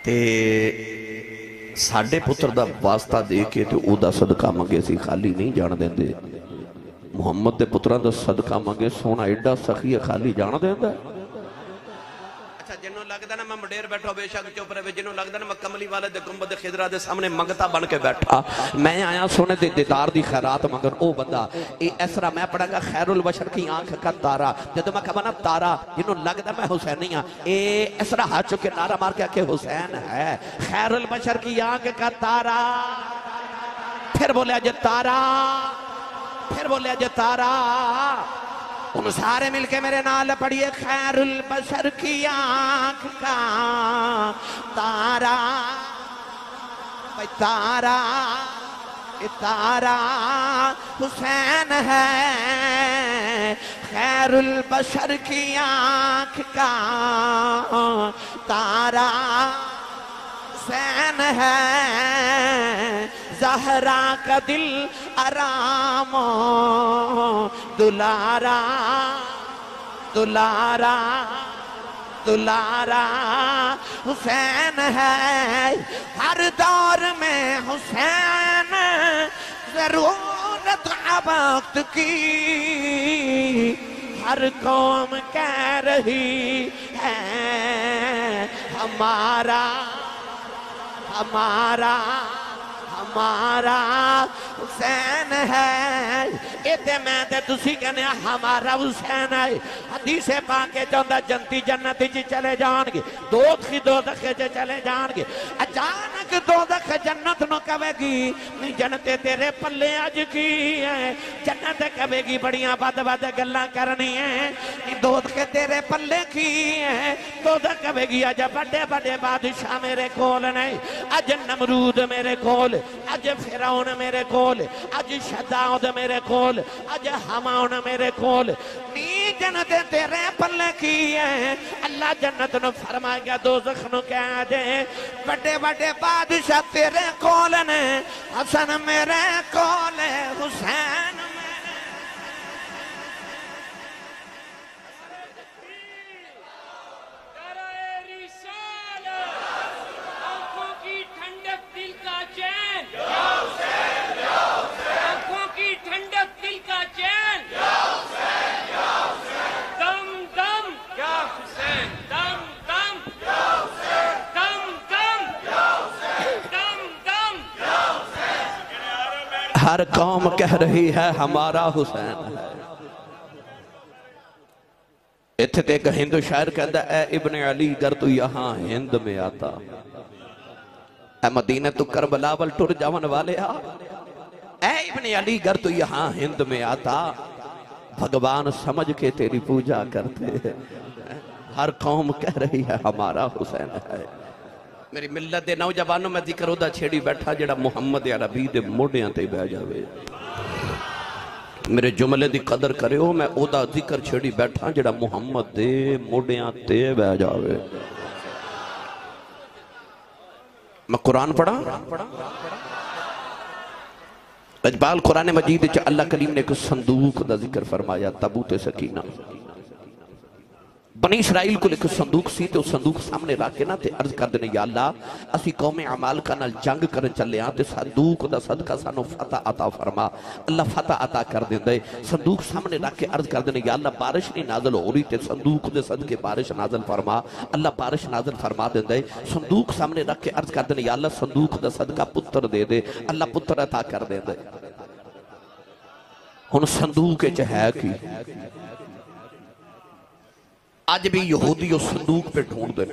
تے ساڑھے پتر دا واسطہ دے کے تے او دا صدقہ مانگے سی خالی نہیں جان دیں دے محمد دے پتران دا صدقہ مانگے سونا ایڈا سخی خالی جان دیں دے اچھا جنہوں لگتا نا میں مڈیر بیٹھا بے شک چوپ رہے جنہوں لگتا نا میں کملی والے دے گنبد خضرہ دے سامنے منگتا بن کے بیٹھا میں آیا سونے دے دیدار دی خیرات مگر او بندہ اس طرح میں پڑھا گا خیر البشر کی آنکھ کا تارا جدو میں کہا نا تارا جنہوں لگتا میں حسینی ہاں اس طرح ہاتھ چکے نعرہ مار کے کہ حسین ہے خیر البشر کی آنکھ کا تارا پھر بولے اجے تارا پھر بولے اجے تارا تم سارے مل کے میرے نال پڑھئے خیر البشر کی آنکھ کا تارا تارا تارا حسین ہے خیر البشر کی آنکھ کا تارا حسین ہے زہرا کا دل آرام دلارا دلارا دلارا حسین ہے ہر دور میں حسین ضرورت وقت کی ہر قوم کہہ رہی ہے ہمارا ہمارا ہمارا حسین ہے ایتے میں تے تسی کہنے ہمارا حسین ہے حدیث پاکے چاہتا جنتی جنتی جی چلے جان گے دوت کی دوزخ جے چلے جان گے اچانک دوزخ جنت نو کہے گی جنتے تیرے پلے آج کی ہیں جنت کہے گی بڑیاں بد بد گلہ کرنی ہیں دوزخ تیرے پلے کی ہیں دوزخ کہے گی آج بڑے بڑے بادشاہ میرے کول نہیں آج نمرود میرے کول آج فرعون میرے کول آج شداؤد میرے کول آج ہماؤن میرے کول نی جنت تیرے پلے کی ہیں اللہ جنت نو فرمائے گا دوزخ نو کہہ دے بڑے بڑے بادشاہ تیرے کول نے حسن میرے کول حسین ہر قوم کہہ رہی ہے ہمارا حسین ہے اتھے تے ایک ہندو شاعر کہتا اے ابن علی گر تو یہاں ہند میں آتا اے مدینہ تو کربلا وال ٹر جاون والے آ اے ابن علی گر تو یہاں ہند میں آتا بھگوان سمجھ کے تیری پوجا کرتے ہر قوم کہہ رہی ہے ہمارا حسین ہے میری ملت دے نوجوانوں میں ذکر ہودا چھیڑی بیٹھا جڑا محمد عربی دے موڑیاں تے بہ جاوے میرے جملے دی قدر کرے ہو میں اودا ذکر چھیڑی بیٹھا جڑا محمد دے موڑیاں تے بہ جاوے میں قرآن پڑھا اجبال قرآن مجید چا اللہ کریم نے ایک صندوق دا ذکر فرمایا تابوت سکینہ بنی اسرائیل کو لکھ صندوق سی تے اس صندوق سامنے راکے نا تے عرض کر دینے یا اللہ اسی قوم عمال کا نال جنگ کرن چلے آن تے صندوق دا صدقہ سانو فتح عطا فرما اللہ فتح عطا کر دیں دے صندوق سامنے راکے عرض کر دینے یا اللہ بارش نہیں نازل ہو رہی تے صندوق دے صدقے بارش نازل فرما اللہ بارش نازل فرما دیں دے صندوق سامنے راکے عرض کر دینے یا اللہ صندوق دا صدقہ پتر دے دے اللہ پتر عطا کر دیں دے ہن صندوق چہے کی آج بھی یہودی اس صندوق پہ ڈھونڈ دے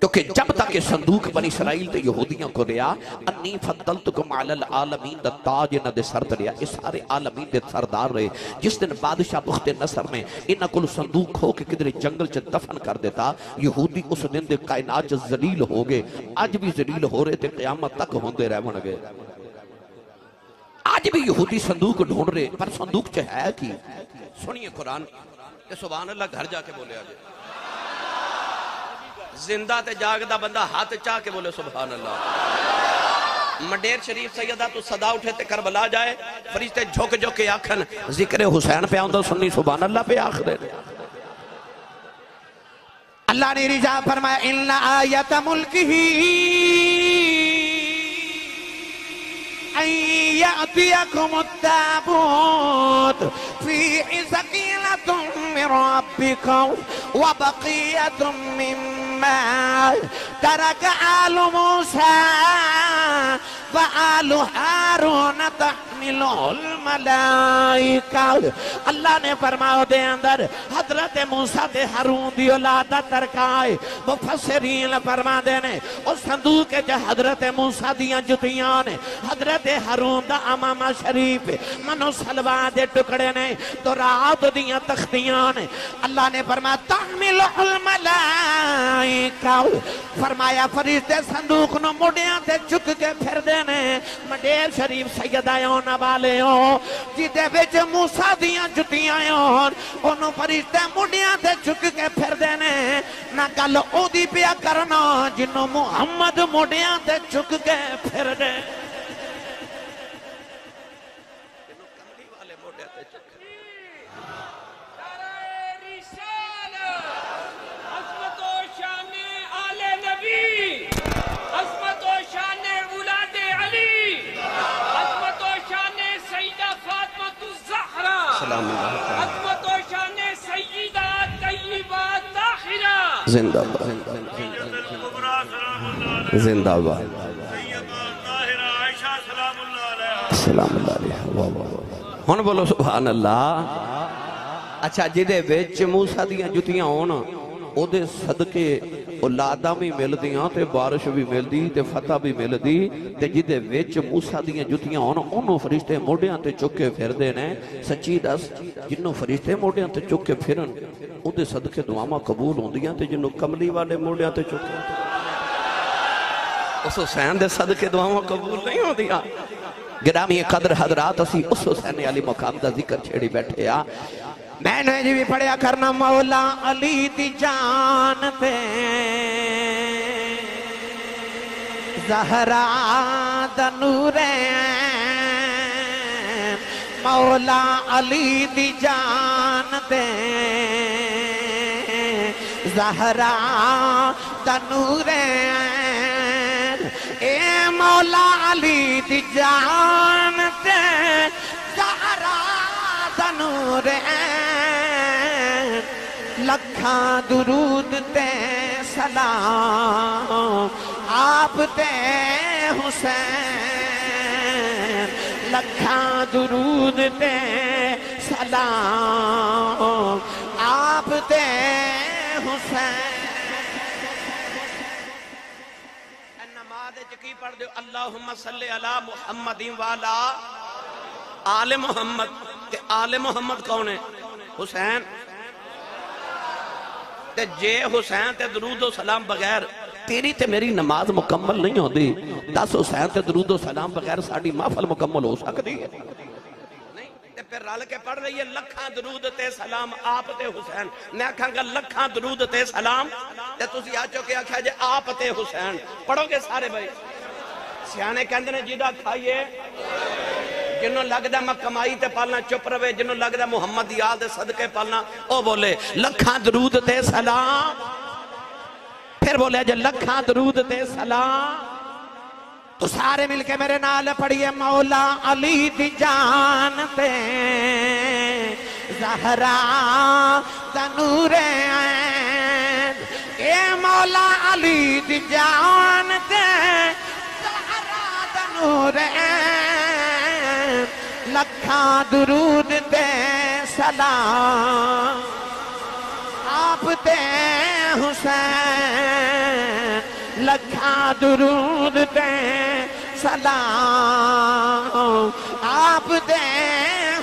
کیونکہ جب تک یہ صندوق بنی اسرائیل تے یہودیوں کو ریا انی فضلتکم علی العالمین دا تاج نہ دے سر دریا اس سارے عالمین دے سردار رہے جس دن بادشاہ بخت نصر نے انہ کل صندوق ہو کے کدھر جنگل چ دفن کر دیتا یہودی اس دن دے کائنات چ ذلیل ہو گئے آج بھی ذلیل ہو رہے تے قیامت تک ہوندے رہ بن گئے آج بھی یہودی صندوق ڈھونڈ رہے پر صندوق چ ہے کی سنیے قرآن کہ سبحان اللہ گھر جا کے بولے آجے زندہ تے جاگدہ بندہ ہاتھ چاہ کے بولے سبحان اللہ مڈیر شریف سیدہ تو صدا اٹھے تے کربلا جائے فرشتے جھوک جو کے آکھن ذکر حسین پہ آن دو سنی سبحان اللہ پہ آخ دے اللہ نے رجا فرمایا ان آیت ملکہ ان یأتیکم التابوت فیہ سکینۃ من ربکم وبقیۃ مما ترک آل موسیٰ وآل ہارون تحملہ الملائکہ اللہ نے فرمایا دے اندر حضرت موسیٰ تے ہارون دی اولاد ترکائے مفسرین فرما دینے اس صندوق کے حضرت موسیٰ دیاں جتیاں نے حضرت ہارون دا امامہ شریف منو سلوہ دے ٹکڑے نے تو رات دیاں تختیاں نے اللہ نے فرمایا تحملہ الملائکہ فرمایا فرشتے صندوق نو مڈیاں تے چک کے پھر دینے مڈیر شریف سیدہ ہونا والے ہو جیدے وچ موسیٰ دیاں جتیاں ہون انہوں فرشتے مڈیاں تے چک کے پھر دینے نہ گل او دی پیا کرنا جنہوں محمد مڈیاں تے چک کے پھر دے عظمت و شان سیدہ طیبہ طاہرہ زندہ باد زندہ باد سلام اللہ علیہ ہون بولو سبحان اللہ اچھا جدے ویچ موسیٰ دیاں جتیاں ہونا او دے صدقے اولاداں بھی مل دیاں تے بارش بھی مل دی تے فتح بھی مل دی تے جدے ویچ موسیٰ دیاں جتیاں ہونا انہوں فرشتے موڑیاں تے چکے پھر دینے سچی دس جنہوں فرشتے موڑیاں تے چکے پھرن او دے صدقے دعاما قبول ہوں دیاں تے جنہوں کملی والے موڑیاں تے چکے اس حسین دے صدقے دعاما قبول نہیں ہوں دیاں گرامی قدر حضرات اسی اس حسین علی مقام دا ذکر چھیڑی بیٹھے یا میں نے جی بھی پڑھیا کرنا مولا علی دی جان تے زہرا دا نورین مولا علی دی جان تے زہرا دا نورین اے مولا علی دی جان تے زہرا دا نورین لکھاں درود تے سلام آپ تے حسین لکھاں درود تے سلام آپ تے حسین نماز چکی پڑھ دو اللہم صلی علی محمد والا آل محمد کہ آل محمد کون ہے حسین تے جے حسین تے درود و سلام بغیر تیری تے میری نماز مکمل نہیں ہوتی 10 حسین تے درود و سلام بغیر ساڑی محفل مکمل ہو سکتی ہے نہیں تے پھر رل کے پڑھ رہی ہے لکھاں درود تے سلام آپ تے حسین میں کہاں گا لکھاں درود تے سلام تے تسی آ چکے آکھا جے آپ تے حسین پڑھو گے سارے بھائی سیانے کہندے نے جیدہ کھائیے جنہوں لگ دا میں کمائی تے پالنا چپ روے جنہوں لگ دا محمد یاد دے صدقے پالنا او بولے لکھاں درود تے سلام پھر بولے جے لکھاں درود تے سلام تو سارے مل کے میرے نال پڑھئے مولا علی دی جان تے زہرا دا نورین اے مولا علی دی جان تے زہرا دا نورین لکھاں درود تے سلام آپ تے حسین لکھاں درود تے سلام آپ تے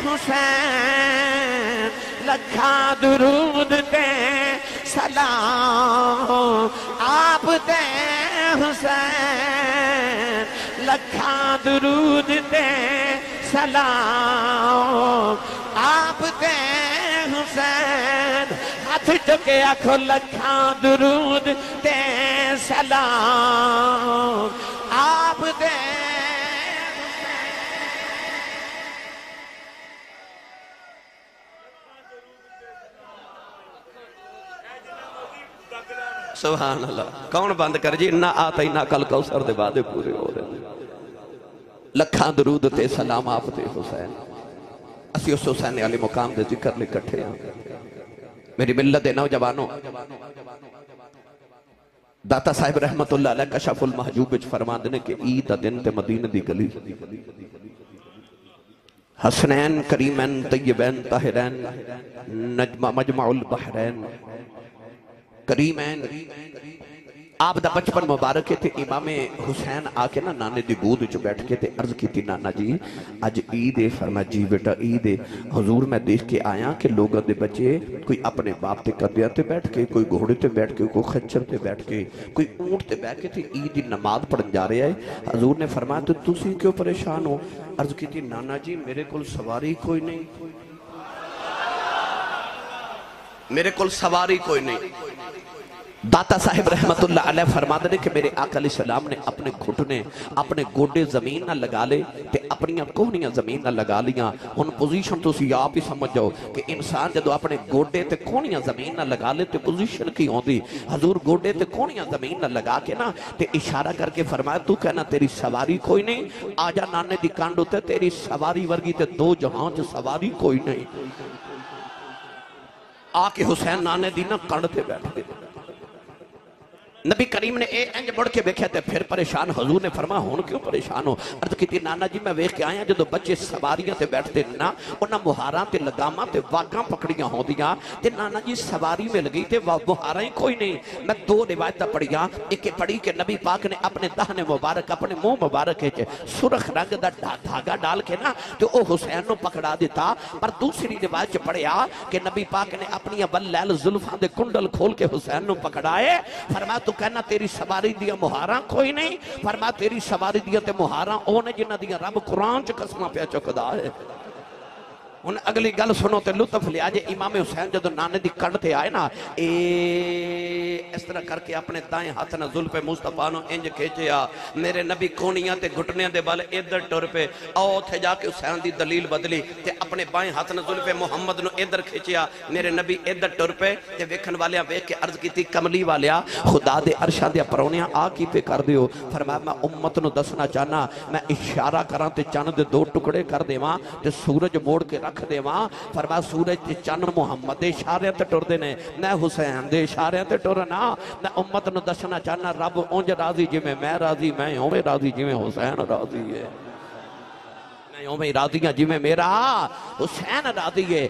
حسین لکھاں درود تے سلام آپ تے حسین لکھاں درود تے سلام آپ تے حسین ہاتھ چکے آنکھوں لکھاں درود تے سلام آپ تے حسین سبحان اللہ. کون بند کر جی؟ اِنَّا آتَيْنَاكَ الْكَوْثَرَ دے وعدے پورے ہو رہے ہیں. لکھاں درود تے سلام آپ تے حسین. اسی اس حسین علی مقام دے ذکر لے کٹھے ہیں. میری ملت دے نوجوانوں، داتا صاحب رحمت اللہ علیہ کشف المحجوب وچ فرماندے نے کہ عید دا دن تے مدینہ دی گلی، حسنین کریمین طیبین طاہرین مجمع البحرین کریمین. آپ دا بچپن مبارک تھے. امام حسین آ کے نانے دی گود وچ بیٹھ کے تے عرض کی تھی نانا جی اج عید ہے. فرمایا جی بیٹا عید ہے. حضور میں دیکھ کے آیا کہ لوگوں دے بچے کوئی اپنے باپ تے کندھے تے بیٹھ کے، کوئی گھوڑے تے بیٹھ کے، کوئی خچر تے بیٹھ کے، کوئی اونٹ تے بیٹھ کے تے عید دی نماز پڑھن جا رہے ہیں. حضور نے فرمایا تو تسی کیوں پریشان ہو؟ عرض کی تھی نانا جی میرے کول سواری کوئی نہیں، میرے کول سواری کوئی نہیں. داتا صاحب رحمت اللہ علیہ فرماتے ہیں کہ میرے آقا علیہ السلام نے اپنے گھٹنے اپنے گوڑے زمین نہ لگا لے تے اپنی کوہنیاں زمین نہ لگا لیاں. ان پوزیشن تو سی آپ ہی سمجھ جاؤ کہ انسان جدو اپنے گوڑے تے کوہنیاں زمین نہ لگا لے تے پوزیشن کی ہوندی. حضور گوڑے تے کوہنیاں زمین نہ لگا کے نا تے اشارہ کر کے فرمایا تو کہنا تیری سواری کوئی نہیں. آجا نانے دی کانڈو تے تیری سواری ورگی تے دو جہاں چ سواری کوئی نہیں. آ کے حسین نانے دی نا کانڈ تے بیٹھ گئے. نبی کریم نے انج بڑھ کے بیکھے تے پھر پریشان. حضور نے فرمایا ہون کیوں پریشان ہو؟ عرض کی تھی نانا جی میں ویکھ کے آیا جدو بچے سواریاں تے بیٹھتے نا انہاں مہاراں تے لگاماں تے واگاں پکڑیاں ہوں دیاں تے نانا جی سواری میں لگی تے مہاراں ہی کوئی نہیں. میں دو روایتاں پڑھیاں. ایک پڑھی کہ نبی پاک نے اپنے دہنے مبارک اپنے منہ مبارک ہے سرخ رنگ دا دھاگا ڈال کے نا تو او حسین نو پکڑا دیتا. پر دوسری روایت پڑھیا کہ نبی پاک نے اپنی واللیل زلفاں دے کنڈل کھول کے حسین نو پکڑائے. فرمایا تو کہنا تیری سواری دیا مہاراں کوئی نہیں. فرمایا تیری سواری دیا تے مہاراں اونے جنہ دیا رب قرآن چ قسمہ پیا چکدا ہے. ان اگلی گل سنو تے لطف لیا جے. امام حسین جدو نانے دی کنڈ تے آئے نا اس طرح کر کے اپنے دائیں ہاتھ نہ زلف مصطفیٰ نو انج کھیچیا. میرے نبی کونیاں تے گھٹنے دے بال ادھر ٹر پہ او تھے جا کے حسین دی دلیل بدلی تے اپنے بائیں ہاتھ نہ زلف محمد نو ادھر کھیچیا. میرے نبی ادھر ٹر پہ تے ویکھن والیاں ویکھ کے عرض کیتی کملی والیا خدا دے عرشاں دے پرونیاں آ کی پہ کر دیو. فرمایا میں امت نو دسنا چاہنا میں اشارہ کراں تے چند دے دو ٹکڑے کر دیواں تے سورج موڑ کے رکھ دیواں. فرمایا سورج تے چند محمد دے اشارے تے ٹر دے نے میں حسین دے اشارے تے ٹرنا. میں امت نو دسنا چاہنا رب اونج راضی جی میں راضی میں ہوے راضی جی میں حسین راضی ہے. میں ہوے راضی ہاں جی میں میرا حسین راضی ہے.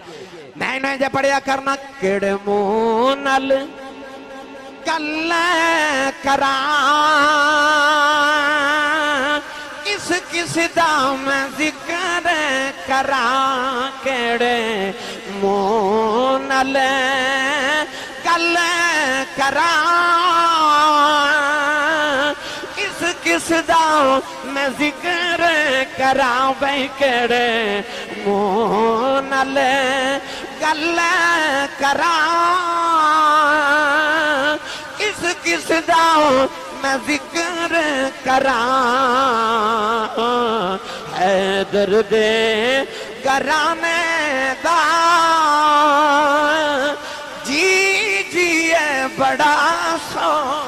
میں نے جے پڑھیا کرنا کیڑے منہ نال گل کراں کس کس دا میں ذکر کراں کیڑے منہ نال گل کراں کس کس دا میں ذکر کراں بھئی کیڑے منہ نال گل کراں کس کس دا میں ذکر کراں. حیدر دے گرانے دا جی جی ہے بڑا سونا.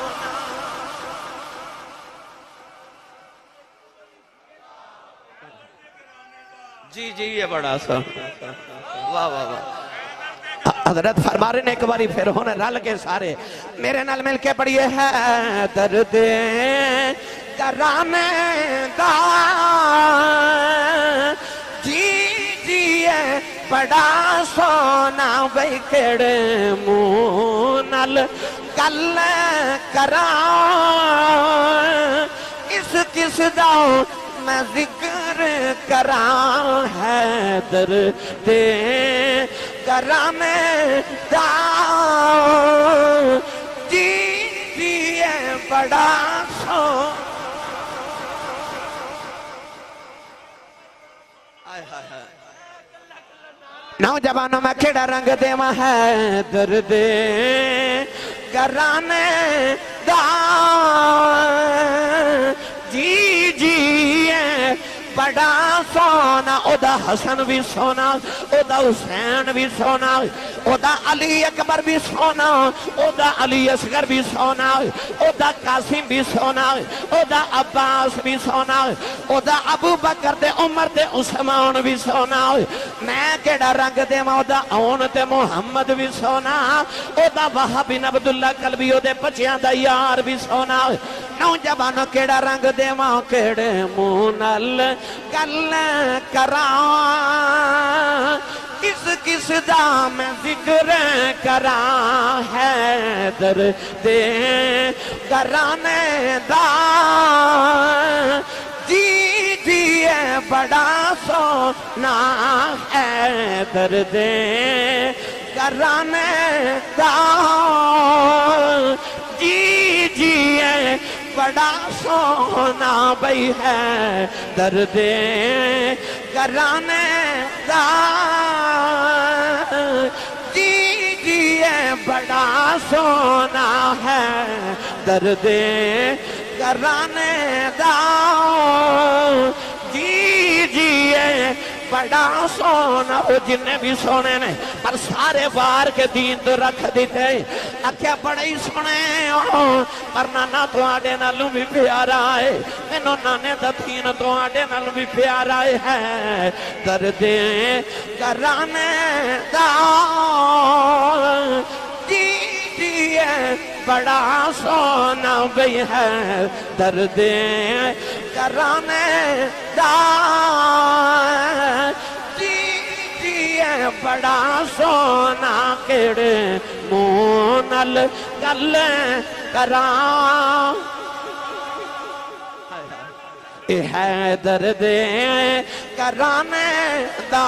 جی جی یہ بڑا سونا. واہ واہ واہ. حضرت فرما رہے نے ایک باری پھر ہونے رل کے سارے میرے نال مل کے پڑھئے حیدر دے گرانے دا جی جی ہے بڑا سونا بھئی کیڑے منہ نال گل کراں کس کس دا میں ذکر کراں. حیدر دے گرانے دا جی جی ہے بڑا سونا. نوجوانوں میں کیڑا رنگ دیواں حیدر دے گرانے دا جی جی ہے بڑا سونا. او دا حسن بھی سونا او دا حسین بھی سونا او دا علی اکبر بھی سونا، او دا علی اصغر بھی سونا، او دا قاسم بھی سونا، او دا عباس بھی سونا، او دا ابو بکر دے عمر دے عثمان بھی سونا، میں کیڑا رنگ دے او دا اون تے محمد بھی سونا، او دا وہاب بن عبداللہ قلبی او دے بچیاں دا یار بھی سونا، نوجوانوں کیڑا رنگ دے ماں کیڑے مونل گل کراں، کس دا میں ذکر کراں، حیدر دے گرانے دا جی جی ہے بڑا سونا، حیدر دے گرانے دا جی جی ہے بڑا سونا، بھئی ہے درد گرانے دا جی جی ہے بڑا سونا، ہے درد گرانے دا جی جی ہے بڑا سونا۔ وہ جنہیں بھی سونے نے پر سارے وار کے دین تو رکھ دیتے، اکھیا بڑے ہی سونے ہو پر نانا تو آڈے نالوں بھی پیارا ہے، مینوں نانے دا دین تو آڈے نالوں بھی پیارا ہے، درد گرانے دا جی جی ہے بڑا سونا، بھئی ہے درد گرانے دا جی جی ہے بڑا سونا، کیڑے مونل گل کراں، ہے درد گرانے دا